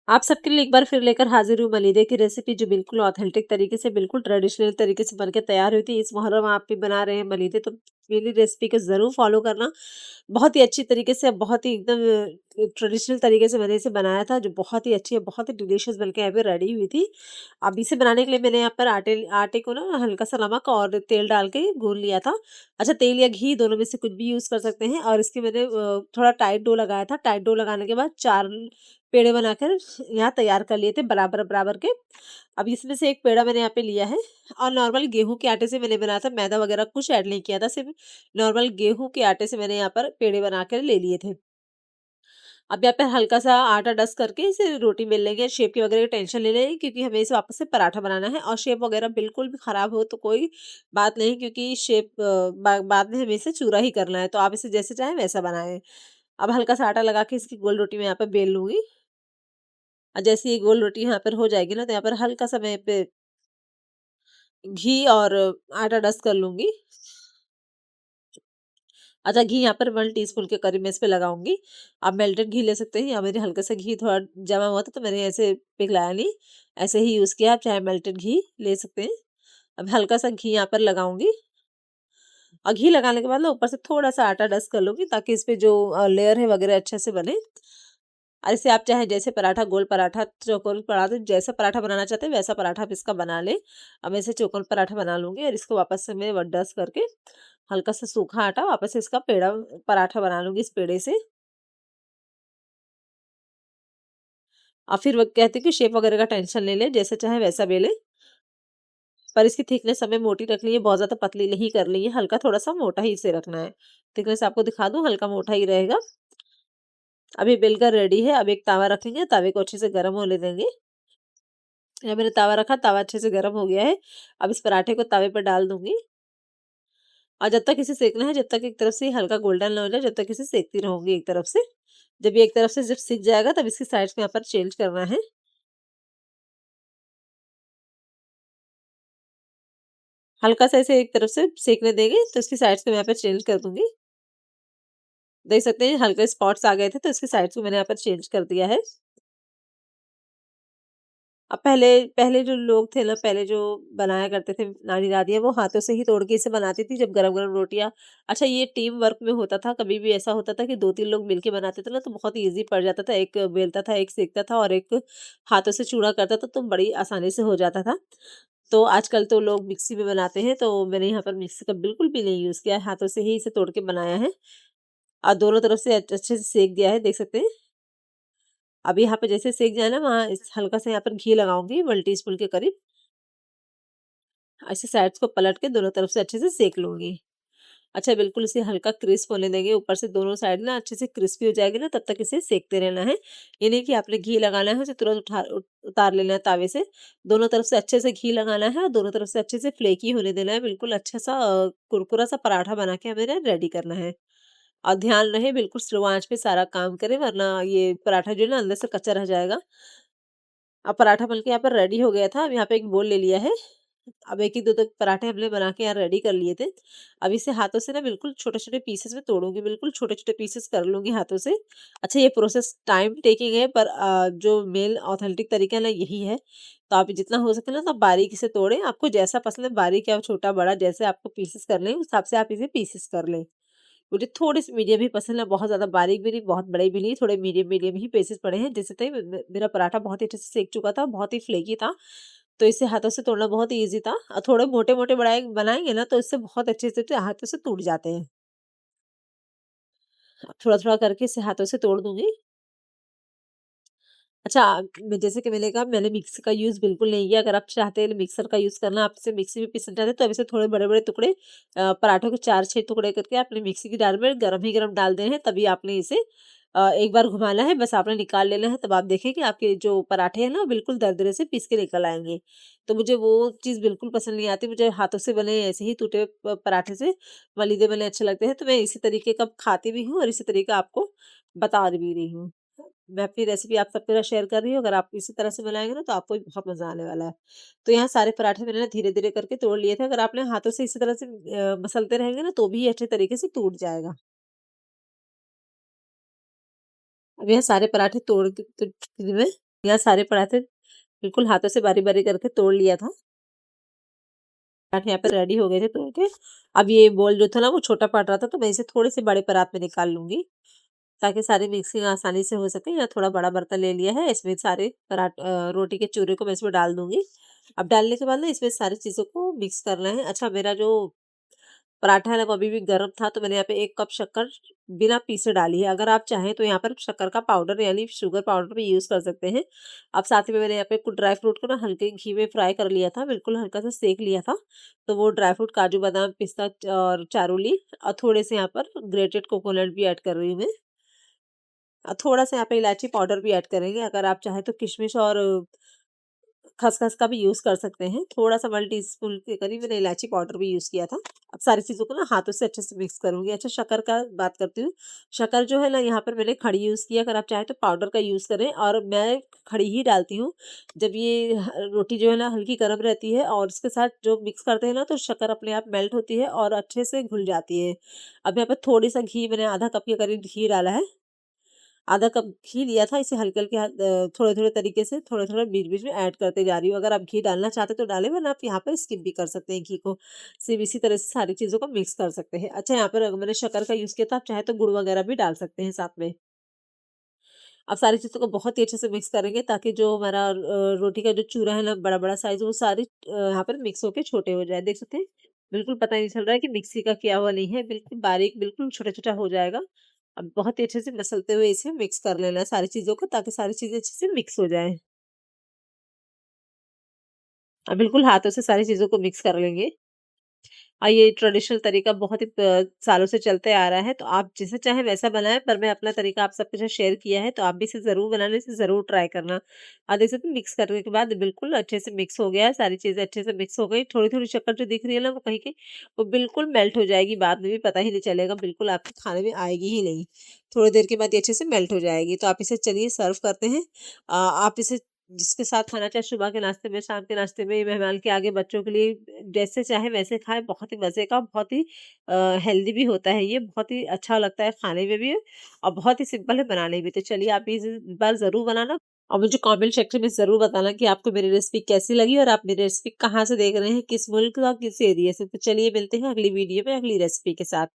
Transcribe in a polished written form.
आप सबके लिए एक बार फिर लेकर हाजिर हूँ मलीदे की रेसिपी, जो बिल्कुल ऑथेंटिक तरीके से, बिल्कुल ट्रेडिशनल तरीके से बनके तैयार हुई थी। इस मुहर्रम आप भी बना रहे हैं मलीदे, तो मेरी रेसिपी को ज़रूर फॉलो करना। बहुत ही अच्छी तरीके से, बहुत ही एकदम ट्रेडिशनल तरीके से मैंने इसे बनाया था, जो बहुत ही अच्छी है, बहुत ही डिलीशियस बनके यहाँ पे रेडी हुई थी। अब इसे बनाने के लिए मैंने यहाँ पर आटे आटे को ना हल्का सा नमक और तेल डाल के गूंद लिया था। अच्छा, तेल या घी दोनों में से कुछ भी यूज़ कर सकते हैं। और इसके मैंने थोड़ा टाइट डो लगाया था। टाइट डो लगाने के बाद 4 पेड़े बनाकर यहाँ तैयार कर लिए थे बराबर-बराबर के। अब इसमें से एक पेड़ा मैंने यहाँ पे लिया है और नॉर्मल गेहूँ के आटे से मैंने बनाया था, मैदा वगैरह कुछ ऐड नहीं किया था, सिर्फ़ नॉर्मल गेहूँ के आटे से मैंने यहाँ पर पेड़े बना कर ले लिए थे। अब यहाँ पे हल्का-सा आटा डस्ट करके इसे रोटी बेल लेंगे, शेप की वगैरह की टेंशन नहीं लेनी, क्योंकि हमें इसे वापस से पराठा बनाना है। और शेप वगैरह बिल्कुल भी खराब हो तो कोई बात नहीं, क्योंकि शेप बाद में हमें इसे चूरा ही करना है, तो आप इसे जैसे चाहें वैसा बनाएँ। अब हल्का-सा आटा लगा के इसकी गोल रोटी मैं यहाँ पे बेल लूँगी। और जैसे ये गोल रोटी यहाँ पर हो जाएगी ना, तो यहाँ पर हल्का-सा मैं पे घी और आटा डस्ट कर लूँगी। अच्छा, घी यहाँ पर 1 टीस्पून के करीब मैं इस पे लगाऊँगी। आप मेल्टेड घी ले सकते हैं, या मेरे हल्का सा घी थोड़ा जमा हुआ था, तो मैंने ऐसे पिघलाया नहीं, ऐसे ही यूज़ किया। आप चाहे मेल्टेड घी ले सकते हैं। अब हल्का सा घी यहाँ पर लगाऊँगी और घी लगाने के बाद ना ऊपर से थोड़ा-सा आटा डस्ट कर लूँगी, ताकि इस पे जो लेयर है वगैरह अच्छे से बने। और इसे आप चाहे जैसे पराठा, गोल पराठा, चौकोर पराठा, जैसा पराठा बनाना चाहते हैं वैसा पराठा आप इसका बना लें। अब मैं इसे चौकोर पराठा बना लूँगी और इसको वापस से मैं व डस्ट करके हल्का सा सूखा आटा वापस से इसका पेड़ा पराठा बना लूँगी इस पेड़े से। और फिर वो कहते हैं कि शेप वगैरह का टेंशन नहीं लें, जैसा चाहे वैसा बेलें। पर इसकी थिकनेस हमें मोटी रखनी है, बहुत ज़्यादा पतली नहीं करनी है, हल्का थोड़ा-सा मोटा ही इसे रखना है। थिकनेस आपको दिखा दूँ, हल्का मोटा ही रहेगा। अब ये बेलकर रेडी है। अब एक तवा रखेंगे, तवे को अच्छे से गरम होने देंगे। यहाँ मैंने तवा रखा, तवा अच्छे से गरम हो गया है। अब इस पराठे को तवे पर डाल दूँगी और जब तक इसे सेकना है, जब तक एक तरफ से हल्का गोल्डन ना हो जाए, जब तक इसे सेकती रहूँगी एक तरफ से। जब ये एक तरफ से जब सिक जाएगा, तब इसकी साइड्स में यहाँ पर चेंज करना है। हल्का-सा इसे एक तरफ से सेकने देंगे, तो इसकी साइड्स को मैं यहाँ पे चेंज कर दूँगी। देख सकते हैं हल्के स्पॉट्स आ गए थे, तो इसकी साइड्स को मैंने यहाँ पर चेंज कर दिया है। अब पहले पहले जो लोग थे ना, पहले जो बनाया करते थे नानी-दादियाँ, वो हाथों से ही तोड़ के इसे बनाती थी जब गरम-गरम रोटियाँ। अच्छा, ये टीम वर्क में होता था, कभी भी ऐसा होता था कि 2-3 लोग मिलके बनाते थे ना, तो बहुत ईज़ी पड़ जाता था। एक बेलता था, एक सेकता था और एक हाथों से चूड़ा करता था, तो बड़ी आसानी से हो जाता था। तो आजकल तो लोग मिक्सी में बनाते हैं, तो मैंने यहाँ पर मिक्सी का बिल्कुल भी नहीं यूज़ किया है, हाथों से ही इसे तोड़ के बनाया है और दोनों तरफ से अच्छे से सेक दिया है, देख सकते हैं। अब यहाँ पे जैसे सेक जाए ना, वहाँ इस हल्का सा यहाँ पर घी लगाऊँगी 1 टीस्पून के करीब। ऐसे साइड्स को पलट के दोनों तरफ से अच्छे से सेक लूँगी। अच्छा, बिल्कुल इसे हल्का क्रिस्प होने देंगे, ऊपर से दोनों साइड ना अच्छे से क्रिस्पी हो जाएगी ना, तब तक इसे सेकते रहना है। ये नहीं कि आपने घी लगाना है, उसे तुरंत उतार लेना है तावे से। दोनों तरफ से अच्छे से घी लगाना है और दोनों तरफ से अच्छे से फ्लेकी होने देना है, बिल्कुल अच्छा सा कुरकुरा सा पराठा बना के हमें ना रेडी करना है। और ध्यान रहे बिल्कुल स्लो आँच पे सारा काम करें, वरना ये पराठा जो है ना अंदर से कच्चा रह जाएगा। अब पराठा बन के यहाँ पर रेडी हो गया था। अब यहाँ पे एक बोल ले लिया है। अब 1 ही 2 तक पराठे हमने बना के यहाँ रेडी कर लिए थे। अब इसे हाथों से ना बिल्कुल छोटे-छोटे पीसेस में तोड़ूँगी, बिल्कुल छोटे-छोटे पीसेस कर लूँगी हाथों से। अच्छा, ये प्रोसेस टाइम टेकिंग है, पर जो मेन ऑथेंटिक तरीका है ना यही है। तो आप जितना हो सके ना तो बारीकी से तोड़ें। आपको जैसा पसंद है, बारीक या छोटा-बड़ा, जैसे आपको पीसेस करने हैं उस हिसाब से आप इसे पीसेस कर लें। मुझे थोड़े-से मीडियम ही पसंद है, बहुत ज़्यादा बारीक भी नहीं, बहुत बड़े भी नहीं, थोड़े मीडियम-मीडियम ही पीसेस पड़े हैं, जिससे तई मेरा पराठा बहुत ही अच्छे से सेक चुका था, बहुत ही फ्लेकी था, तो इसे हाथों से तोड़ना बहुत ही ईज़ी था। थोड़े मोटे-मोटे बनाएँगे ना, तो इससे बहुत अच्छे से हाथों से टूट जाते हैं। थोड़ा-थोड़ा करके इसे हाथों से तोड़ दूँगी। अच्छा, मैं जैसे कि मैंने कहा, मैंने मिक्सी का यूज़ बिल्कुल नहीं किया। अगर आप चाहते हैं मिक्सर का यूज़ करना, आप इसे मिक्सी में पीसना चाहते हैं, तो अब इसे थोड़े बड़े-बड़े टुकड़े पराठों के 4-6 टुकड़े करके आपने मिक्सी की जार में गरम ही गरम डाल देने हैं, तभी आपने इसे एक बार घुमाना है, बस आपने निकाल लेना है, तब आप देखें कि आपके जो पराठे हैं ना, वो बिल्कुल दरदरे से पीस के निकल आएँगे। तो मुझे वो चीज़ बिल्कुल पसंद नहीं आती, मुझे हाथों से बने ऐसे ही टूटे हुए पराठे से वलीदे बने अच्छे लगते हैं, तो मैं इसी तरीके का खाती भी हूँ और इसी तरीका आपको बता भी रही हूँ। मैं अपनी रेसिपी आप सबके साथ शेयर कर रही हूँ, अगर आप इसी तरह से बनाएँगे ना, तो आपको भी बहुत मज़ा आने वाला है। तो यहाँ सारे पराठे मैंने ना धीरे-धीरे करके तोड़ लिए थे, अगर आपने हाथों से इसी तरह से मसलते रहेंगे ना, तो भी ये अच्छे तरीके से टूट जाएगा। अब यहाँ सारे पराठे तोड़ के तो मैं यहाँ सारे पराठे बिल्कुल हाथों से बारी-बारी करके तोड़ लिया था। पराठे यहाँ पे रेडी हो गए थे तोड़ के। अब ये बॉल जो था ना वो छोटा पड़ रहा था, तो मैं इसे थोड़े से बड़े परात में निकाल लूँगी, ताकि सारी मिक्सिंग आसानी से हो सके। यहाँ थोड़ा बड़ा बर्तन ले लिया है, इसमें सारे रोटी के चूरे को मैं इसमें डाल दूँगी। अब डालने के बाद ना इसमें सारी चीज़ों को मिक्स करना है। अच्छा, मेरा जो पराठा है ना वो अभी भी गर्म था, तो मैंने यहाँ पे 1 कप शक्कर बिना पीसे डाली है। अगर आप चाहें तो यहाँ पर शक्कर का पाउडर यानी शुगर पाउडर भी यूज़ कर सकते हैं। अब साथ ही में मैंने यहाँ पे कुछ ड्राई फ्रूट को ना हल्के घी में फ्राई कर लिया था, बिल्कुल हल्का सा सेक लिया था। तो वो ड्राई फ्रूट काजू, बादाम, पिस्ता और चारोली और थोड़े से यहाँ पर ग्रेटेड कोकोनट भी ऐड कर रही हूँ मैं। थोड़ा-सा यहाँ पे इलायची पाउडर भी ऐड करेंगे। अगर आप चाहें तो किशमिश और खसखस का भी यूज़ कर सकते हैं। थोड़ा-सा 1 टीस्पून के करीब मैंने इलायची पाउडर भी यूज़ किया था। अब सारी चीज़ों को ना हाथों से अच्छे से मिक्स करूँगी। अच्छा, शक्कर का बात करती हूँ। शक्कर जो है ना यहाँ पर मैंने खड़ी यूज़ की है, अगर आप चाहें तो पाउडर का यूज़ करें, और मैं खड़ी ही डालती हूँ। जब ये रोटी जो है ना हल्की गर्म रहती है और उसके साथ जो मिक्स करते हैं ना, तो शक्कर अपने आप मेल्ट होती है और अच्छे से घुल जाती है। अब यहाँ पे थोड़ी-सा घी, मैंने आधा कप के करीब घी डाला है। आधा कप घी लिया था, इसे हल्के-हल्के हाथ थोड़े-थोड़े तरीके से थोड़ा-थोड़ा बीच-बीच में ऐड करते जा रही हूँ। अगर आप घी डालना चाहते हैं तो डालें, वरना आप यहाँ पे स्किप भी कर सकते हैं घी को। सिर्फ़ इसी तरह से सारी चीज़ों को मिक्स कर सकते हैं। अच्छा, यहाँ पर अगर मैंने शक्कर का यूज़ किया था, आप चाहें तो गुड़ वगैरह भी डाल सकते हैं साथ में। अब सारी चीज़ों को बहुत ही अच्छे से मिक्स करेंगे, ताकि जो हमारा रोटी का जो चूरा है ना बड़ा-बड़ा साइज़, वो सारी यहाँ पर मिक्स होके छोटे हो जाए। देख सकते हैं? बिल्कुल पता ही नहीं चल रहा है कि मिक्सी का किया हुआ नहीं है, बिल्कुल बारीक, बिल्कुल छोटा-छोटा हो जाएगा। अब बहुत ही अच्छे से मसलते हुए इसे मिक्स कर लेना है सारी चीज़ों को, ताकि सारी चीज़ें अच्छे से मिक्स हो जाएँ। बिल्कुल हाथों से सारी चीज़ों को मिक्स कर लेंगे। ये ट्रेडिशनल तरीका बहुत ही सालों से चलते आ रहा है, तो आप जैसे चाहें वैसा बनाएँ, पर मैं अपना तरीका आप सबके साथ शेयर किया है, तो आप भी इसे ज़रूर बनाना, इसे ज़रूर ट्राई करना। देख सकते हैं मिक्स करने के बाद बिल्कुल अच्छे से मिक्स हो गया है, सारी चीज़ें अच्छे से मिक्स हो गई। थोड़ी-थोड़ी शक्कर जो दिख रही है ना वो कहीं की, वो बिल्कुल मेल्ट हो जाएगी, बाद में भी पता ही नहीं चलेगा, बिल्कुल आपके खाने में आएगी ही नहीं। थोड़ी देर के बाद ये अच्छे से मेल्ट हो जाएगी, तो आप इसे चलिए सर्व करते हैं। आप इसे जिसके साथ खाना, चाहे सुबह के नाश्ते में, शाम के नाश्ते में, मेहमान के आगे, बच्चों के लिए, जैसे चाहे वैसे खाएँ। बहुत ही मज़े का, बहुत ही हेल्दी भी होता है ये, बहुत ही अच्छा लगता है खाने में भी और बहुत ही सिंपल है बनाने में। तो चलिए आप इस बार ज़रूर बनाना और मुझे कमेंट सेक्शन में ज़रूर बताना कि आपको मेरी रेसिपी कैसी लगी और आप मेरी रेसिपी कहाँ से देख रहे हैं, किस मुल्क और किस एरिया से। तो चलिए मिलते हैं अगली वीडियो में अगली रेसिपी के साथ।